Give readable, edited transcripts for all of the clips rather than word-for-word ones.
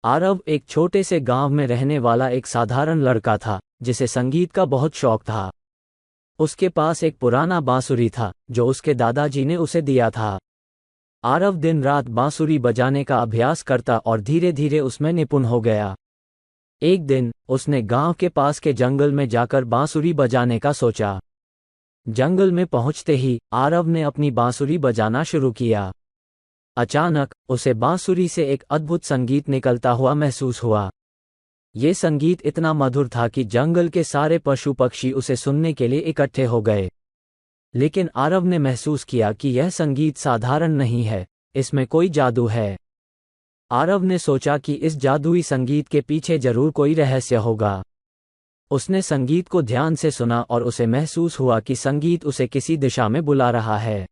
आरव एक छोटे से गांव में रहने वाला एक साधारण लड़का था जिसे संगीत का बहुत शौक था। उसके पास एक पुराना बांसुरी था जो उसके दादाजी ने उसे दिया था। आरव दिन रात बांसुरी बजाने का अभ्यास करता और धीरे धीरे उसमें निपुण हो गया। एक दिन उसने गांव के पास के जंगल में जाकर बांसुरी बजाने का सोचा। जंगल में पहुंचते ही आरव ने अपनी बांसुरी बजाना शुरू किया। अचानक उसे बांसुरी से एक अद्भुत संगीत निकलता हुआ महसूस हुआ। ये संगीत इतना मधुर था कि जंगल के सारे पशु पक्षी उसे सुनने के लिए इकट्ठे हो गए। लेकिन आरव ने महसूस किया कि यह संगीत साधारण नहीं है, इसमें कोई जादू है। आरव ने सोचा कि इस जादुई संगीत के पीछे जरूर कोई रहस्य होगा। उसने संगीत को ध्यान से सुना और उसे महसूस हुआ कि संगीत उसे किसी दिशा में बुला रहा है।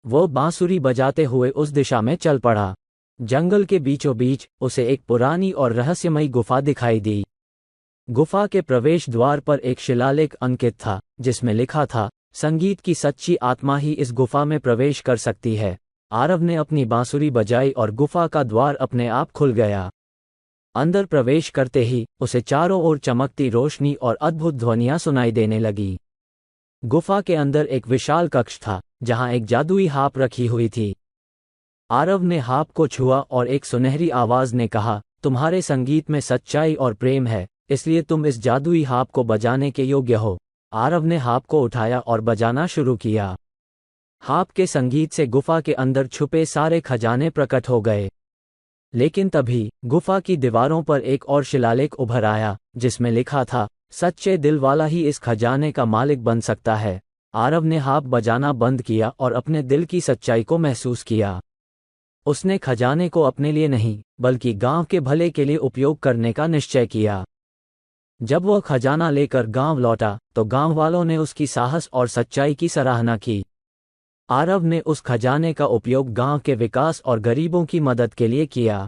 वो बांसुरी बजाते हुए उस दिशा में चल पड़ा। जंगल के बीचों बीच उसे एक पुरानी और रहस्यमयी गुफा दिखाई दी। गुफा के प्रवेश द्वार पर एक शिलालेख अंकित था जिसमें लिखा था, संगीत की सच्ची आत्मा ही इस गुफा में प्रवेश कर सकती है। आरव ने अपनी बांसुरी बजाई और गुफा का द्वार अपने आप खुल गया। अंदर प्रवेश करते ही उसे चारों ओर चमकती रोशनी और अद्भुत ध्वनियां सुनाई देने लगी। गुफा के अंदर एक विशाल कक्ष था जहां एक जादुई हार्प रखी हुई थी। आरव ने हार्प को छुआ और एक सुनहरी आवाज ने कहा, तुम्हारे संगीत में सच्चाई और प्रेम है, इसलिए तुम इस जादुई हार्प को बजाने के योग्य हो। आरव ने हार्प को उठाया और बजाना शुरू किया। हार्प के संगीत से गुफा के अंदर छुपे सारे खजाने प्रकट हो गए। लेकिन तभी गुफा की दीवारों पर एक और शिलालेख उभर आया जिसमें लिखा था, सच्चे दिल वाला ही इस खजाने का मालिक बन सकता है। आरव ने हार्प बजाना बंद किया और अपने दिल की सच्चाई को महसूस किया। उसने खजाने को अपने लिए नहीं बल्कि गांव के भले के लिए उपयोग करने का निश्चय किया। जब वह खजाना लेकर गांव लौटा तो गांव वालों ने उसकी साहस और सच्चाई की सराहना की। आरव ने उस खजाने का उपयोग गांव के विकास और गरीबों की मदद के लिए किया।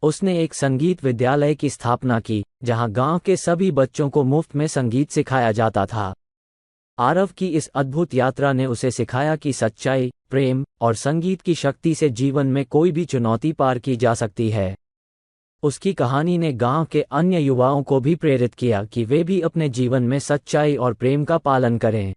उसने एक संगीत विद्यालय की स्थापना की जहां गांव के सभी बच्चों को मुफ्त में संगीत सिखाया जाता था। आरव की इस अद्भुत यात्रा ने उसे सिखाया कि सच्चाई, प्रेम और संगीत की शक्ति से जीवन में कोई भी चुनौती पार की जा सकती है। उसकी कहानी ने गांव के अन्य युवाओं को भी प्रेरित किया कि वे भी अपने जीवन में सच्चाई और प्रेम का पालन करें।